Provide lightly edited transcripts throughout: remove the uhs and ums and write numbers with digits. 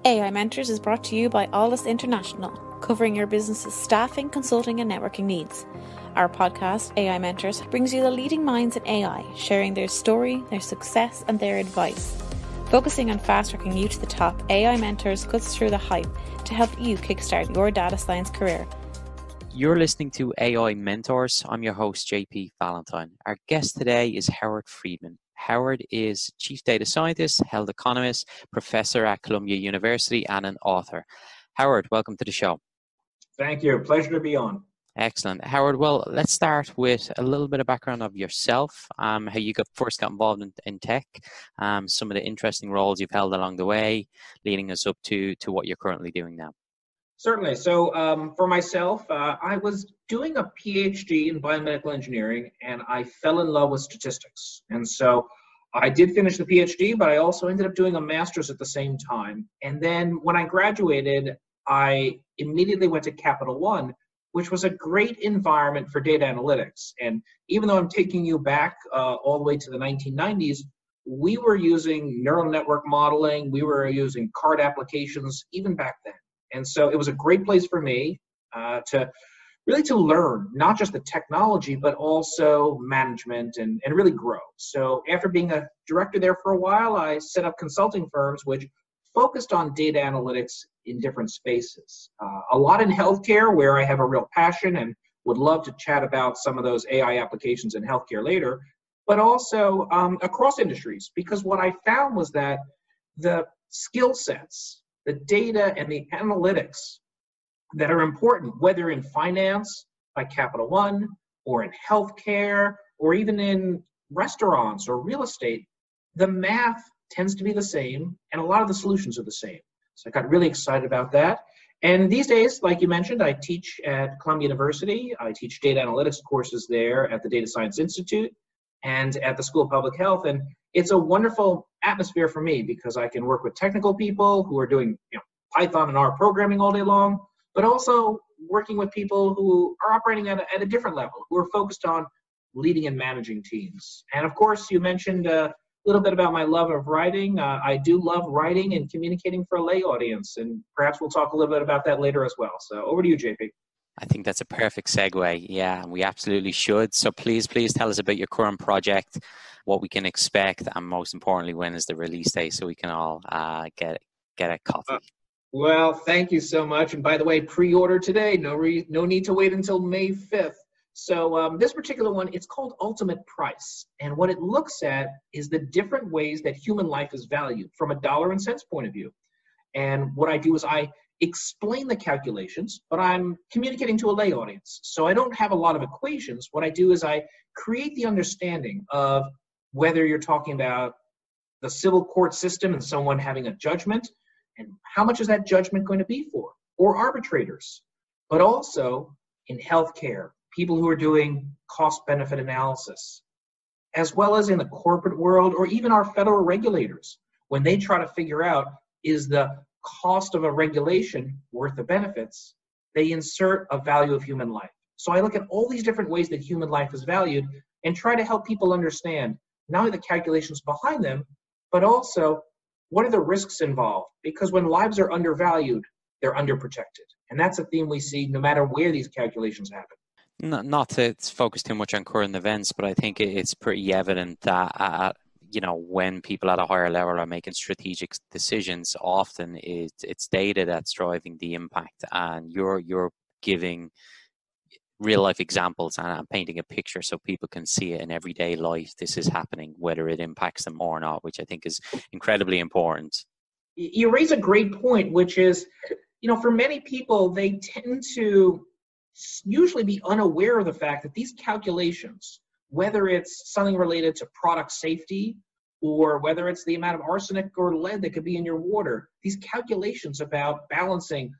AI Mentors is brought to you by Alldus International, covering your business's staffing, consulting and networking needs. Our podcast, AI Mentors, brings you the leading minds in AI, sharing their story, their success and their advice. Focusing on fast-tracking you to the top, AI Mentors cuts through the hype to help you kickstart your data science career. You're listening to AI Mentors. I'm your host, JP Valentine. Our guest today is Howard Friedman. Howard is Chief Data Scientist, Health Economist, Professor at Columbia University, and an author. Howard, welcome to the show. Thank you. Pleasure to be on. Excellent. Howard, well, let's start with a little bit of background of yourself, how you first got involved in tech, some of the interesting roles you've held along the way, leading us up to what you're currently doing now. Certainly. So for myself, I was doing a PhD in biomedical engineering, and I fell in love with statistics. And so I did finish the PhD, but I also ended up doing a master's at the same time. And then when I graduated, I immediately went to Capital One, which was a great environment for data analytics. And even though I'm taking you back all the way to the 1990s, we were using neural network modeling, we were using card applications even back then. And so it was a great place for me to learn not just the technology, but also management and really grow. So after being a director there for a while, I set up consulting firms which focused on data analytics in different spaces. A lot in healthcare, where I have a real passion and would love to chat about some of those AI applications in healthcare later, but also across industries, because what I found was that the skill sets, the data and the analytics that are important, whether in finance, like Capital One, or in healthcare, or even in restaurants or real estate, the math tends to be the same, and a lot of the solutions are the same. So I got really excited about that. And these days, like you mentioned, I teach at Columbia University. I teach data analytics courses there at the Data Science Institute and at the School of Public Health. And it's a wonderful atmosphere for me because I can work with technical people who are doing Python and R programming all day long, but also working with people who are operating at a different level, who are focused on leading and managing teams. And of course, you mentioned a little bit about my love of writing. I do love writing and communicating for a lay audience, and perhaps we'll talk a little bit about that later as well. So over to you, JP. I think that's a perfect segue. Yeah, we absolutely should. So please tell us about your current project, what we can expect, and most importantly, when is the release date so we can all get a copy. Well, thank you so much. And by the way, pre-order today. No need to wait until May 5th. So this particular one, it's called Ultimate Price. And what it looks at is the different ways that human life is valued from a dollar and cents point of view. And what I do is I explain the calculations, but I'm communicating to a lay audience. So I don't have a lot of equations. What I do is I create the understanding of whether you're talking about the civil court system and someone having a judgment, and how much is that judgment going to be for, or arbitrators, but also in healthcare, people who are doing cost-benefit analysis, as well as in the corporate world, or even our federal regulators, when they try to figure out, is the cost of a regulation worth the benefits, they insert a value of human life. So I look at all these different ways that human life is valued and try to help people understand not only the calculations behind them, but also what are the risks involved? Because when lives are undervalued, they're underprotected. And that's a theme we see no matter where these calculations happen. Not to focus too much on current events, but I think it's pretty evident that when people at a higher level are making strategic decisions, often it's data that's driving the impact, and you're giving real life examples and painting a picture so people can see it in everyday life. This is happening, whether it impacts them or not, which I think is incredibly important. You raise a great point, which is, for many people, they tend to usually be unaware of the fact that these calculations, whether it's something related to product safety or whether it's the amount of arsenic or lead that could be in your water, these calculations about balancing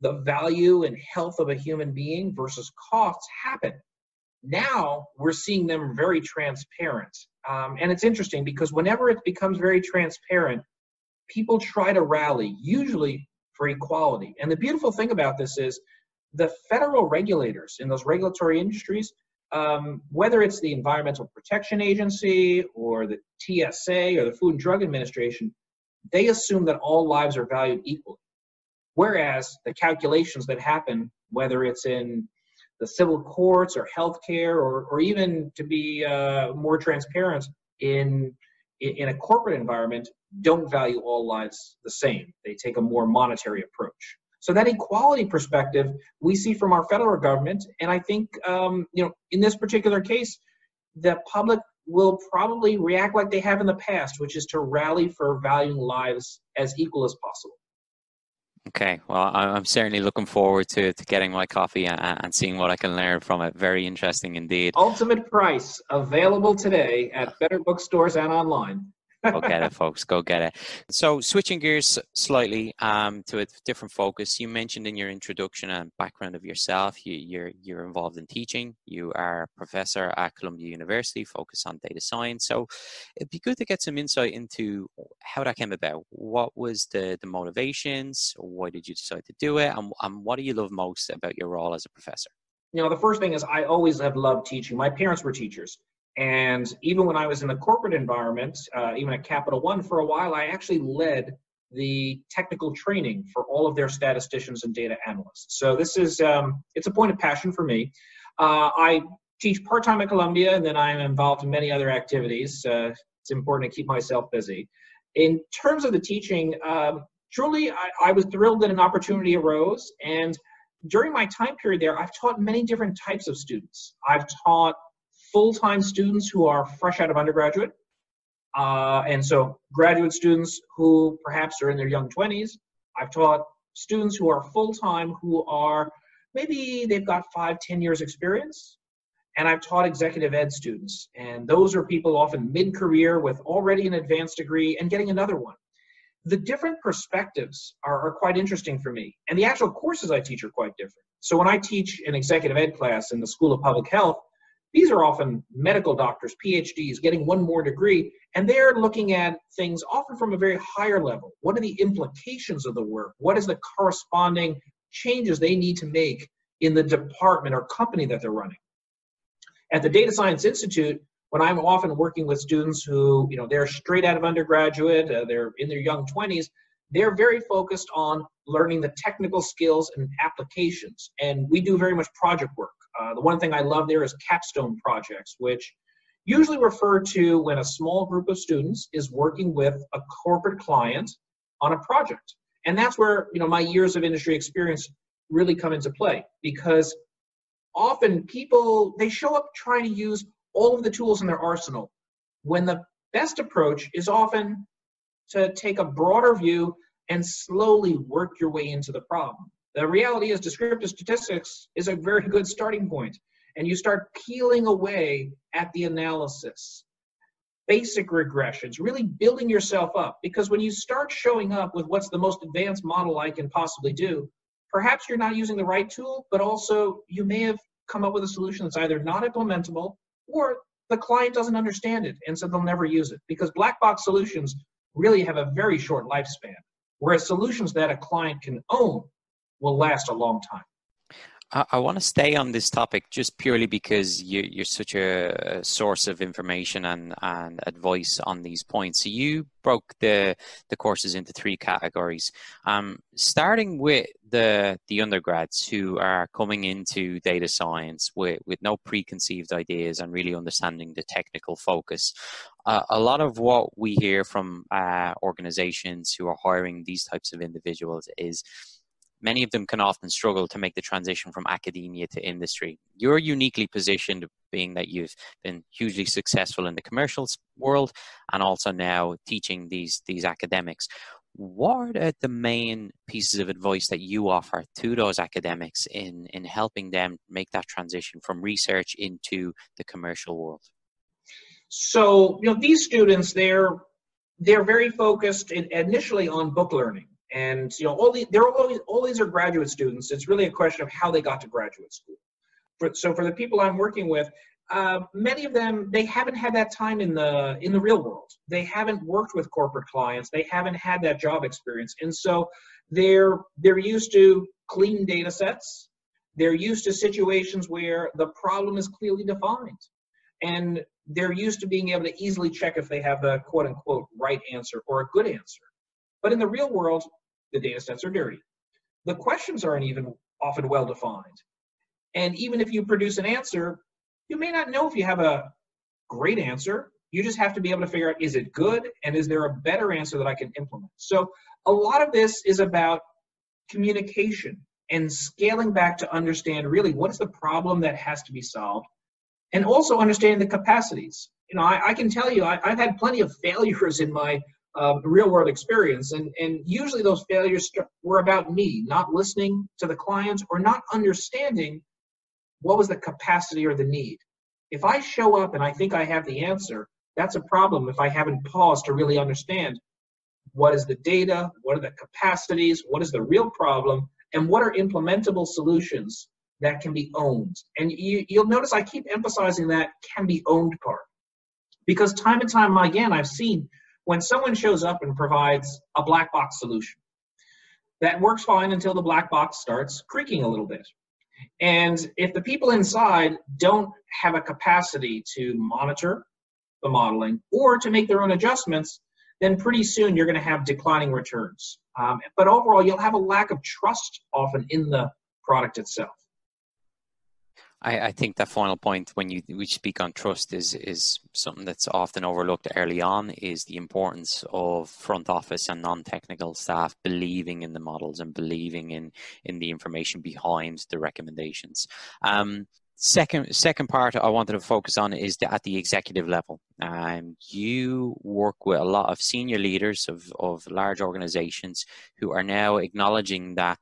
the value and health of a human being versus costs happen. Now we're seeing them very transparent. And it's interesting because whenever it becomes very transparent, people try to rally, usually for equality. And the beautiful thing about this is the federal regulators in those regulatory industries, whether it's the Environmental Protection Agency or the TSA or the Food and Drug Administration, they assume that all lives are valued equally. Whereas the calculations that happen, whether it's in the civil courts or healthcare, or even to be more transparent in a corporate environment, don't value all lives the same. They take a more monetary approach. So that equality perspective we see from our federal government, and I think in this particular case, the public will probably react like they have in the past, which is to rally for valuing lives as equal as possible. Okay, well, I'm certainly looking forward to getting my coffee and seeing what I can learn from it. Very interesting indeed. Ultimate Price, available today at better bookstores and online. Go get it, folks. Go get it. So switching gears slightly to a different focus, you mentioned in your introduction and background of yourself, you're involved in teaching. You are a professor at Columbia University, focused on data science. So it'd be good to get some insight into how that came about. What was the motivations? Why did you decide to do it? And what do you love most about your role as a professor? The first thing is I always have loved teaching. My parents were teachers. And even when I was in the corporate environment, even at Capital One for a while, I actually led the technical training for all of their statisticians and data analysts. So this is, it's a point of passion for me. I teach part-time at Columbia, and then I'm involved in many other activities. It's important to keep myself busy. In terms of the teaching, truly, I was thrilled that an opportunity arose. And during my time period there, I've taught many different types of students. I've taught full-time students who are fresh out of undergraduate, and so graduate students who perhaps are in their young 20s. I've taught students who are full-time who are maybe they've got 5-10 years experience, and I've taught executive ed students, and those are people often mid-career with already an advanced degree and getting another one. The different perspectives are quite interesting for me, and the actual courses I teach are quite different. So when I teach an executive ed class in the School of Public Health, these are often medical doctors, PhDs, getting one more degree, and they're looking at things often from a very higher level. What are the implications of the work? What is the corresponding changes they need to make in the department or company that they're running? At the Data Science Institute, when I'm often working with students who, they're straight out of undergraduate, they're in their young 20s, they're very focused on learning the technical skills and applications, and we do very much project work. The one thing I love there is capstone projects, which usually refer to when a small group of students is working with a corporate client on a project. And that's where my years of industry experience really come into play, because often people, they show up trying to use all of the tools in their arsenal, when the best approach is often to take a broader view and slowly work your way into the problem. The reality is descriptive statistics is a very good starting point, and you start peeling away at the analysis, basic regressions, really building yourself up, because when you start showing up with what's the most advanced model I can possibly do, perhaps you're not using the right tool, but also you may have come up with a solution that's either not implementable or the client doesn't understand it, and so they'll never use it, because black box solutions really have a very short lifespan, whereas solutions that a client can own will last a long time. I want to stay on this topic just purely because you're such a source of information and advice on these points. So you broke the courses into 3 categories, starting with the undergrads who are coming into data science with no preconceived ideas and really understanding the technical focus. A lot of what we hear from organizations who are hiring these types of individuals is many of them can often struggle to make the transition from academia to industry. You're uniquely positioned, being that you've been hugely successful in the commercial world and also now teaching these academics. What are the main pieces of advice that you offer to those academics in helping them make that transition from research into the commercial world? So, these students, they're very focused initially on book learning. And all these are graduate students. It's really a question of how they got to graduate school. So for the people I'm working with, many of them, they haven't had that time in the real world. They haven't worked with corporate clients. They haven't had that job experience, and so they're used to clean data sets. They're used to situations where the problem is clearly defined, and they're used to being able to easily check if they have the quote unquote right answer or a good answer. But in the real world, the data sets are dirty. The questions aren't even often well defined. And even if you produce an answer, you may not know if you have a great answer. You just have to be able to figure out, is it good? And is there a better answer that I can implement? So a lot of this is about communication and scaling back to understand really what is the problem that has to be solved, and also understanding the capacities. I can tell you, I've had plenty of failures in my real world experience, and usually those failures were about me not listening to the client or not understanding what was the capacity or the need. If I show up and I think I have the answer, that's a problem if I haven't paused to really understand what is the data, what are the capacities, what is the real problem, and what are implementable solutions that can be owned. And you'll notice I keep emphasizing that can be owned part. Because time and time again, I've seen when someone shows up and provides a black box solution, that works fine until the black box starts creaking a little bit. And if the people inside don't have a capacity to monitor the modeling or to make their own adjustments, then pretty soon you're going to have declining returns. But overall, you'll have a lack of trust often in the product itself. I think that final point when we speak on trust is something that's often overlooked early on, is the importance of front office and non-technical staff believing in the models and believing in the information behind the recommendations. Second part I wanted to focus on is at the executive level. You work with a lot of senior leaders of large organizations who are now acknowledging that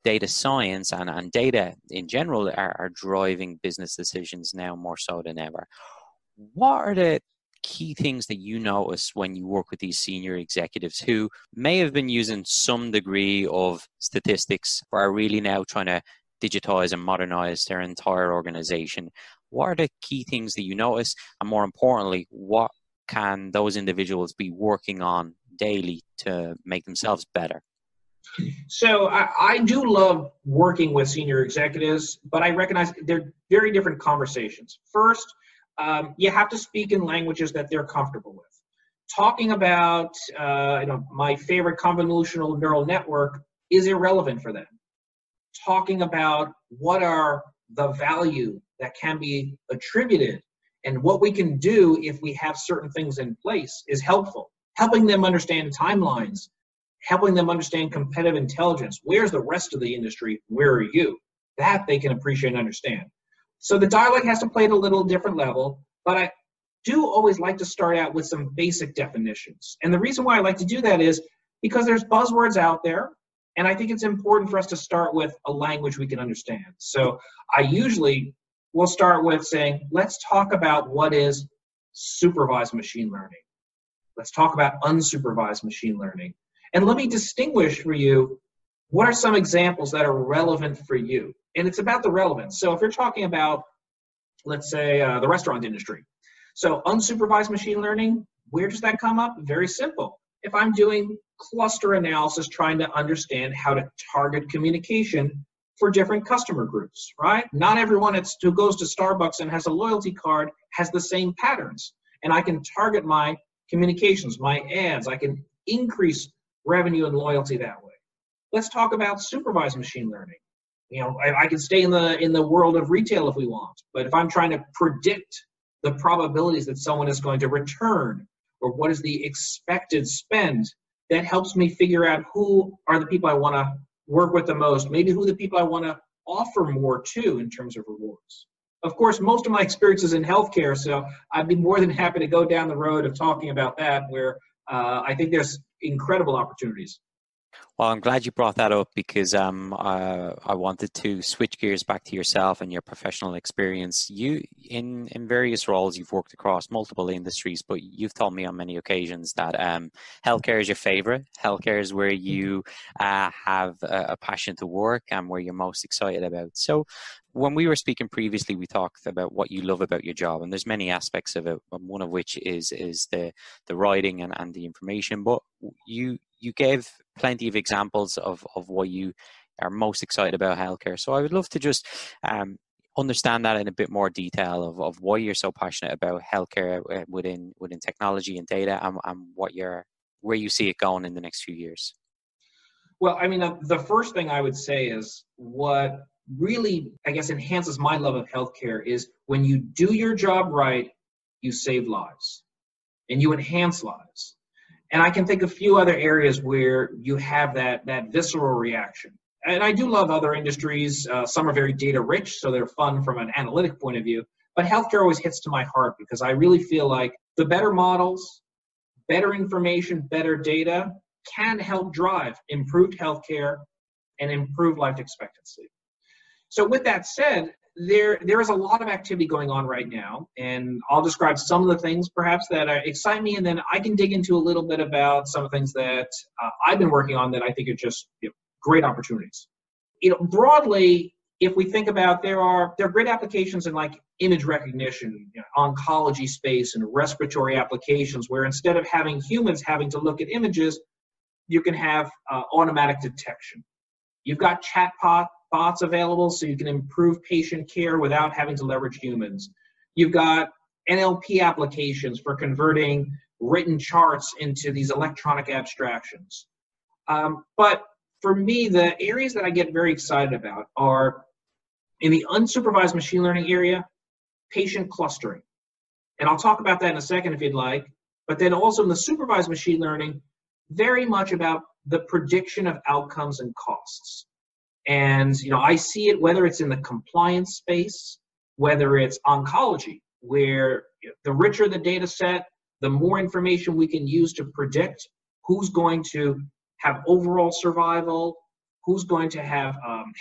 data science and data in general are driving business decisions now more so than ever. What are the key things that you notice when you work with these senior executives who may have been using some degree of statistics but are really now trying to digitize and modernize their entire organization? What are the key things that you notice? And more importantly, what can those individuals be working on daily to make themselves better? So I do love working with senior executives, but I recognize they're very different conversations. First, you have to speak in languages that they're comfortable with. Talking about my favorite convolutional neural network is irrelevant for them. Talking about what are the value that can be attributed and what we can do if we have certain things in place is helpful. Helping them understand timelines, helping them understand competitive intelligence. Where's the rest of the industry? Where are you? That they can appreciate and understand. So the dialogue has to play at a little different level, but I do always like to start out with some basic definitions. And the reason why I like to do that is because there's buzzwords out there, and I think it's important for us to start with a language we can understand. So I usually will start with saying, let's talk about what is supervised machine learning. Let's talk about unsupervised machine learning. And let me distinguish for you what are some examples that are relevant for you. And it's about the relevance. So if you're talking about, let's say, the restaurant industry. So unsupervised machine learning, where does that come up? Very simple. If I'm doing cluster analysis, trying to understand how to target communication for different customer groups, right? Not everyone who goes to Starbucks and has a loyalty card has the same patterns. And I can target my communications, my ads. I can increase revenue and loyalty that way. Let's talk about supervised machine learning. I can stay in the world of retail if we want, but if I'm trying to predict the probabilities that someone is going to return or what is the expected spend, that helps me figure out who are the people I want to work with the most, maybe who the people I want to offer more to in terms of rewards. Of course, most of my experience is in healthcare, so I'd be more than happy to go down the road of talking about that, where I think there's incredible opportunities. Well, I'm glad you brought that up because I wanted to switch gears back to yourself and your professional experience. You, in various roles, you've worked across multiple industries, but you've told me on many occasions that healthcare is your favorite. Healthcare is where you have a passion to work and where you're most excited about. So when we were speaking previously, we talked about what you love about your job, and there's many aspects of it, one of which is the writing and the information, but you gave plenty of examples of what you are most excited about healthcare. So I would love to just understand that in a bit more detail of why you're so passionate about healthcare within technology and data, and what your where you see it going in the next few years? Well, I mean, the first thing I would say is what really, I guess, enhances my love of healthcare is when you do your job right, you save lives and you enhance lives. And I can think of a few other areas where you have that visceral reaction. And I do love other industries. Some are very data rich, so they're fun from an analytic point of view. But healthcare always hits to my heart because I really feel like the better models, better information, better data can help drive improved healthcare and improve life expectancy. So with that said, there is a lot of activity going on right now, and I'll describe some of the things perhaps that excite me, and then I can dig into a little bit about some of the things that I've been working on that I think are just great opportunities. Broadly, if we think about there are great applications in like image recognition, oncology space, and respiratory applications where instead of having humans having to look at images, you can have automatic detection. You've got bots available so you can improve patient care without having to leverage humans. You've got NLP applications for converting written charts into these electronic abstractions. But for me, the areas that I get very excited about are in the unsupervised machine learning area, patient clustering. And I'll talk about that in a second if you'd like. But then also in the supervised machine learning, very much about the prediction of outcomes and costs. And I see it whether it's in the compliance space, whether it's oncology, where the richer the data set, the more information we can use to predict who's going to have overall survival, who's going to have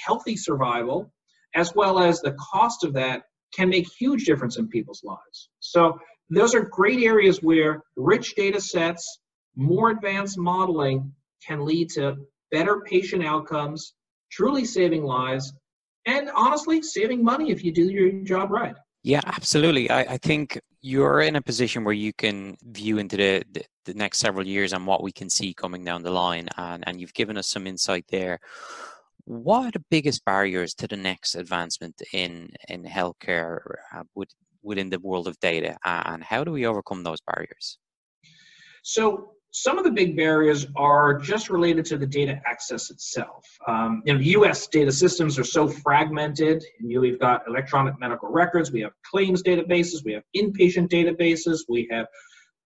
healthy survival, as well as the cost of that can make huge difference in people's lives. So those are great areas where rich data sets, more advanced modeling can lead to better patient outcomes, truly saving lives, and honestly, saving money if you do your job right. Yeah, absolutely. I think you're in a position where you can view into the next several years and what we can see coming down the line, and you've given us some insight there. What are the biggest barriers to the next advancement in healthcare within the world of data, and how do we overcome those barriers? So some of the big barriers are just related to the data access itself. U.S. data systems are so fragmented. We've got electronic medical records, we have claims databases, we have inpatient databases, we have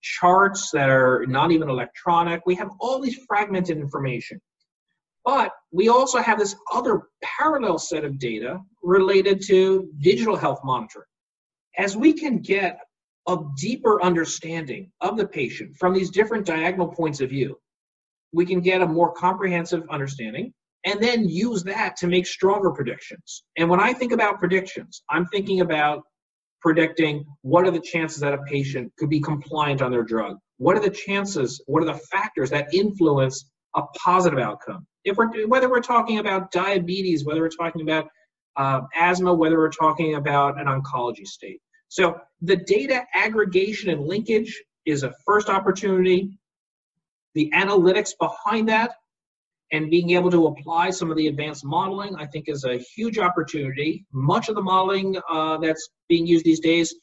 charts that are not even electronic. We have all these fragmented information. But we also have this other parallel set of data related to digital health monitoring. As we can get a deeper understanding of the patient from these different diagonal points of view, we can get a more comprehensive understanding and then use that to make stronger predictions. And when I think about predictions, I'm thinking about predicting what are the chances that a patient could be compliant on their drug? What are the chances, what are the factors that influence a positive outcome? Whether we're talking about diabetes, whether we're talking about asthma, whether we're talking about an oncology state. So the data aggregation and linkage is a first opportunity. The analytics behind that and being able to apply some of the advanced modeling, I think, is a huge opportunity. Much of the modeling that's being used these days,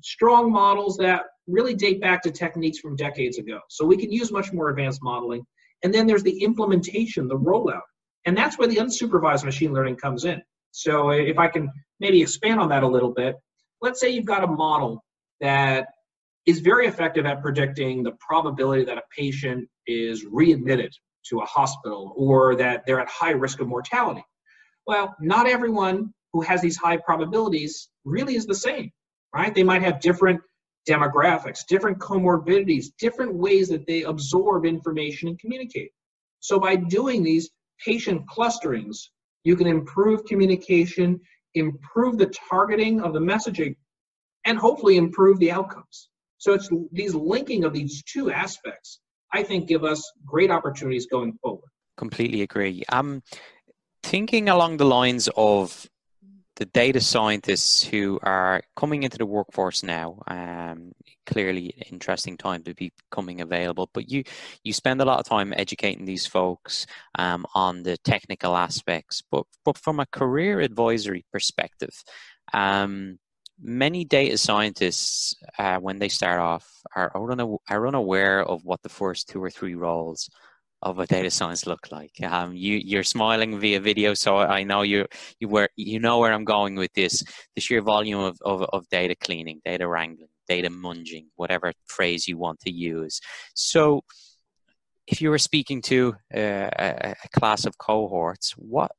strong models that really date back to techniques from decades ago. So we can use much more advanced modeling. And then there's the implementation, the rollout. And that's where the unsupervised machine learning comes in. So if I can maybe expand on that a little bit, let's say you've got a model that is very effective at predicting the probability that a patient is readmitted to a hospital or that they're at high risk of mortality. Well, not everyone who has these high probabilities really is the same, right? They might have different demographics, different comorbidities, different ways that they absorb information and communicate. So by doing these patient clusterings, you can improve communication, improve the targeting of the messaging, and hopefully improve the outcomes. So it's these linking of these two aspects, I think, give us great opportunities going forward. Completely agree. Thinking along the lines of the data scientists who are coming into the workforce now, clearly interesting time to be becoming available, but you spend a lot of time educating these folks on the technical aspects, but from a career advisory perspective, many data scientists, when they start off, are unaware of what the first 2 or 3 roles of a data science look like. You're smiling via video, so I know you know where I'm going with this. The sheer volume of data cleaning, data wrangling, data munging, whatever phrase you want to use. So, if you were speaking to a class of cohorts, what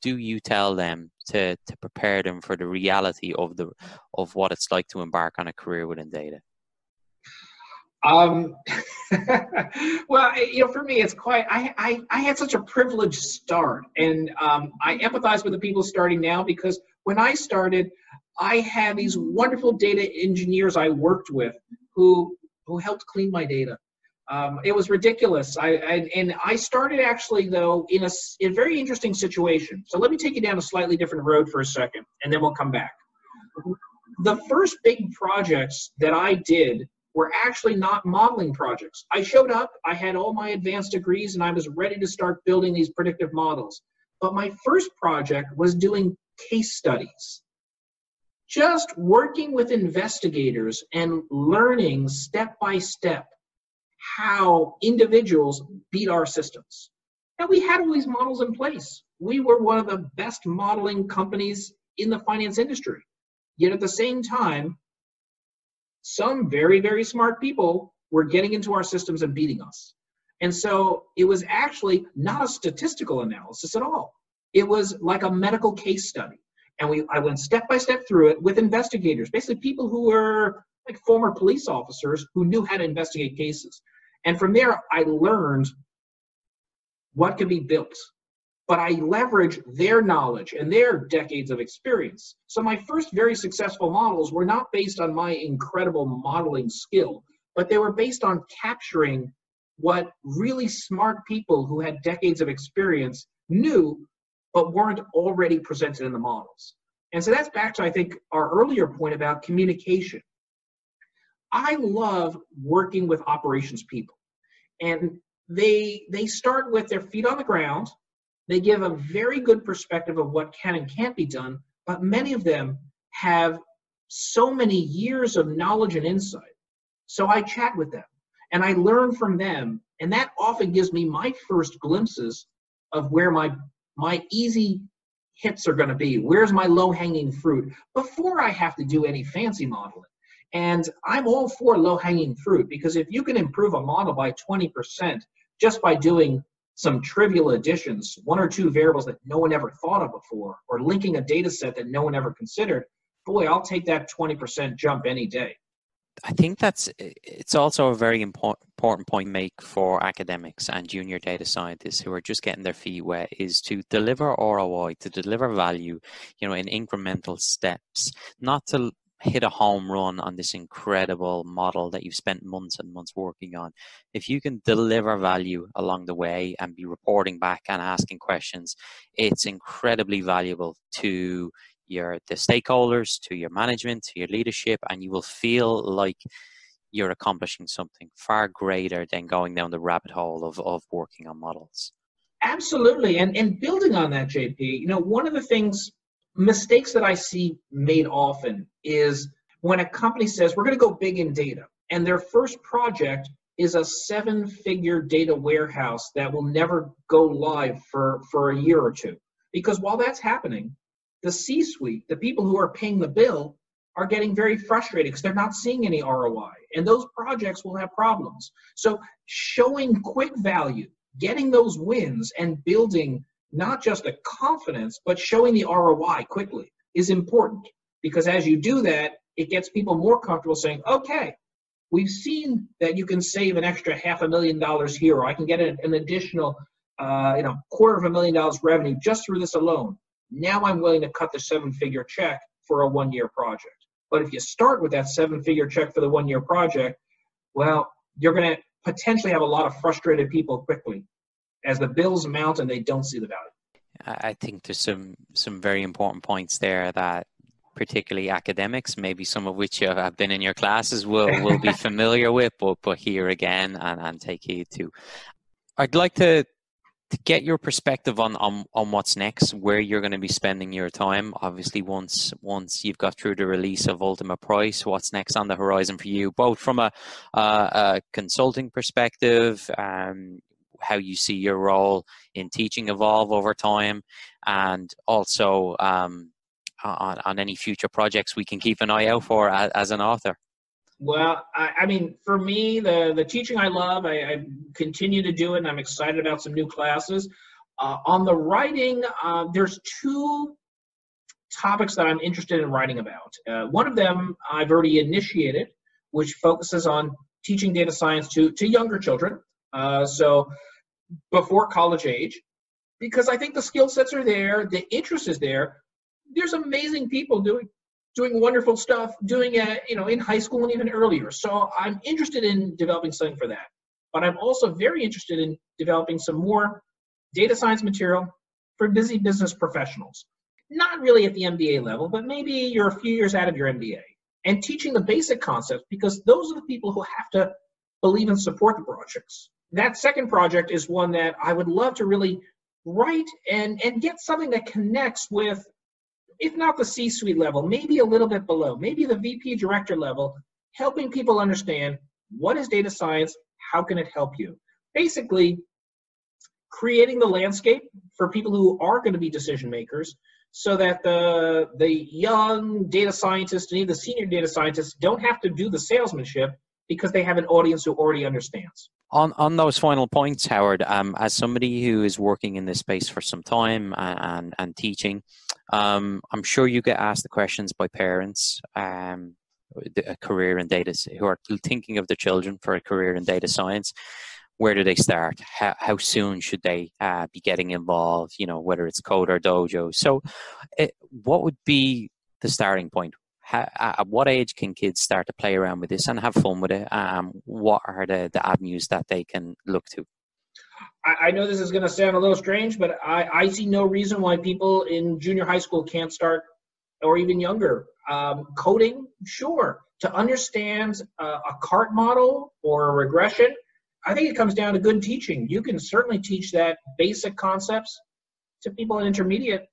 do you tell them to prepare them for the reality of what it's like to embark on a career within data? Well, for me, it's quite. I had such a privileged start, and I empathize with the people starting now, because when I started, I had these wonderful data engineers I worked with who helped clean my data. It was ridiculous. I started actually, though, in a very interesting situation. So let me take you down a slightly different road for a second, and then we'll come back. The first big projects that I did were actually not modeling projects. I showed up, I had all my advanced degrees, and I was ready to start building these predictive models. But my first project was doing case studies. Just working with investigators and learning step by step how individuals beat our systems. Now, we had all these models in place. We were one of the best modeling companies in the finance industry. Yet at the same time, some very, very smart people were getting into our systems and beating us. And so it was actually not a statistical analysis at all. It was like a medical case study. And I went step by step through it with investigators, basically people who were like former police officers who knew how to investigate cases. And from there, I learned what could be built. But I leveraged their knowledge and their decades of experience. So my first very successful models were not based on my incredible modeling skill, but they were based on capturing what really smart people who had decades of experience knew, but weren't already presented in the models. And so that's back to, I think, our earlier point about communication. I love working with operations people. And they start with their feet on the ground. They give a very good perspective of what can and can't be done, but many of them have so many years of knowledge and insight. So I chat with them and I learn from them, and that often gives me my first glimpses of where my easy hits are going to be. Where's my low-hanging fruit before I have to do any fancy modeling? And I'm all for low-hanging fruit, because if you can improve a model by 20% just by doing some trivial additions, 1 or 2 variables that no one ever thought of before, or linking a data set that no one ever considered, boy, I'll take that 20% jump any day. I think it's also a very important point to make for academics and junior data scientists who are just getting their feet wet, is to deliver ROI, to deliver value, in incremental steps, not to hit a home run on this incredible model that you've spent months and months working on. If you can deliver value along the way and be reporting back and asking questions, it's incredibly valuable to the stakeholders, to your management, to your leadership, and you will feel like you're accomplishing something far greater than going down the rabbit hole of working on models. Absolutely. And building on that, JP, one of the mistakes that I see made often is when a company says, we're going to go big in data, and their first project is a 7-figure data warehouse that will never go live for a year or 2. Because while that's happening, the C-suite, the people who are paying the bill, are getting very frustrated because they're not seeing any ROI, and those projects will have problems. So showing quick value, getting those wins, and building not just a confidence, but showing the ROI quickly is important, because as you do that, it gets people more comfortable saying, okay, we've seen that you can save an extra $500,000 here, or I can get an additional $250,000 revenue just through this alone. Now I'm willing to cut the 7-figure check for a 1-year project. But if you start with that 7-figure check for the 1-year project, well, you're going to potentially have a lot of frustrated people quickly as the bills mount and they don't see the value. I think there's some very important points there that particularly academics, maybe some of which have been in your classes, will be familiar with, but here again and take heed to. I'd like to to get your perspective on what's next, where you're going to be spending your time. Obviously, once you've got through the release of Ultimate Price, what's next on the horizon for you, both from a consulting perspective, how you see your role in teaching evolve over time, and also on any future projects we can keep an eye out for as an author. Well, I mean, for me, the teaching I love, I continue to do it, and I'm excited about some new classes. On the writing, there's two topics that I'm interested in writing about. One of them I've already initiated, which focuses on teaching data science to younger children, so before college age, because I think the skill sets are there, the interest is there. There's amazing people doing wonderful stuff, doing it, in high school and even earlier. So I'm interested in developing something for that. But I'm also very interested in developing some more data science material for busy business professionals. Not really at the MBA level, but maybe you're a few years out of your MBA. And teaching the basic concepts, because those are the people who have to believe and support the projects. That second project is one that I would love to really write and get something that connects with, if not the C-suite level, maybe a little bit below, maybe the VP director level, helping people understand what is data science, how can it help you? Basically, creating the landscape for people who are going to be decision makers so that the young data scientists and even the senior data scientists don't have to do the salesmanship because they have an audience who already understands. On those final points, Howard, as somebody who is working in this space for some time and teaching, I'm sure you get asked the questions by parents, a career in data, who are thinking of their children for a career in data science. Where do they start? How soon should they be getting involved? Whether it's Code or Dojo. So, what would be the starting point? At what age can kids start to play around with this and have fun with it? What are the avenues that they can look to? I know this is going to sound a little strange, but I see no reason why people in junior high school can't start, or even younger. Coding, sure. To understand a cart model or a regression, I think it comes down to good teaching. You can certainly teach that basic concepts to people in intermediate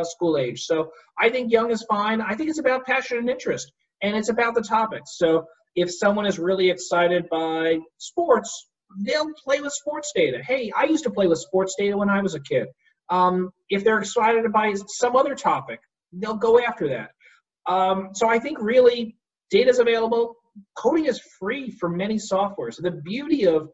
school age. So I think young is fine. I think it's about passion and interest, and it's about the topics. So if someone is really excited by sports, they'll play with sports data. Hey, I used to play with sports data when I was a kid. If they're excited by some other topic, they'll go after that. So I think really data is available. Coding is free for many softwares. The beauty of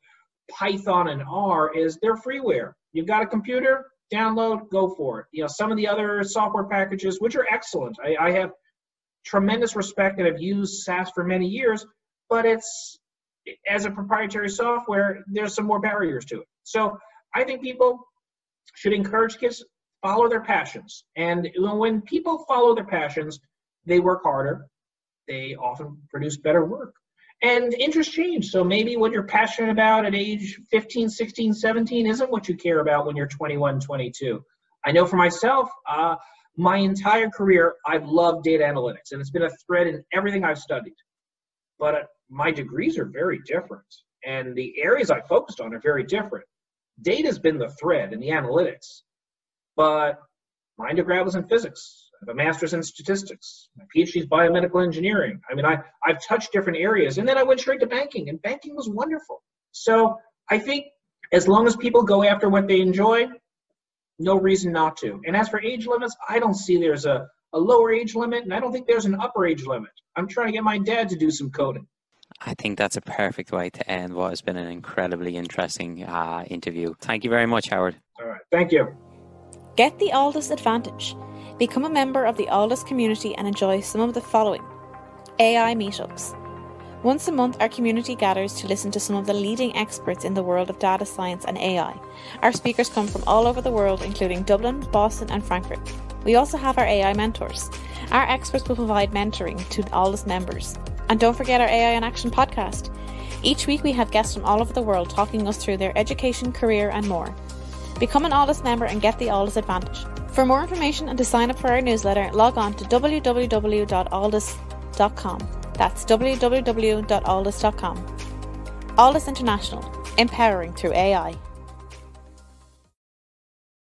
Python and R is they're freeware. You've got a computer, download, go for it. Some of the other software packages, which are excellent. I have tremendous respect and have used SAS for many years, but it's, as a proprietary software, there's some more barriers to it. So I think people should encourage kids to follow their passions. And when people follow their passions, they work harder. They often produce better work. And interests change. So maybe what you're passionate about at age 15, 16, 17 isn't what you care about when you're 21, 22. I know for myself, my entire career, I've loved data analytics, and it's been a thread in everything I've studied. But my degrees are very different, and the areas I focused on are very different. Data's been the thread in the analytics, but my undergrad was in physics. I have a master's in statistics. My PhD is biomedical engineering. I mean, I've touched different areas, and then I went straight to banking, and banking was wonderful. So I think as long as people go after what they enjoy, no reason not to. And as for age limits, I don't see there's a lower age limit, and I don't think there's an upper age limit. I'm trying to get my dad to do some coding. I think that's a perfect way to end what has been an incredibly interesting interview. Thank you very much, Howard. All right. Thank you. Get the Alldus advantage. Become a member of the Alldus community and enjoy some of the following: AI meetups. Once a month, our community gathers to listen to some of the leading experts in the world of data science and AI. Our speakers come from all over the world, including Dublin, Boston and Frankfurt. We also have our AI mentors. Our experts will provide mentoring to Alldus members. And don't forget our AI in Action podcast. Each week we have guests from all over the world talking us through their education, career and more. Become an Alldus member and get the Alldus advantage. For more information and to sign up for our newsletter, log on to www.alldus.com. That's www.alldus.com. Alldus International, empowering through AI.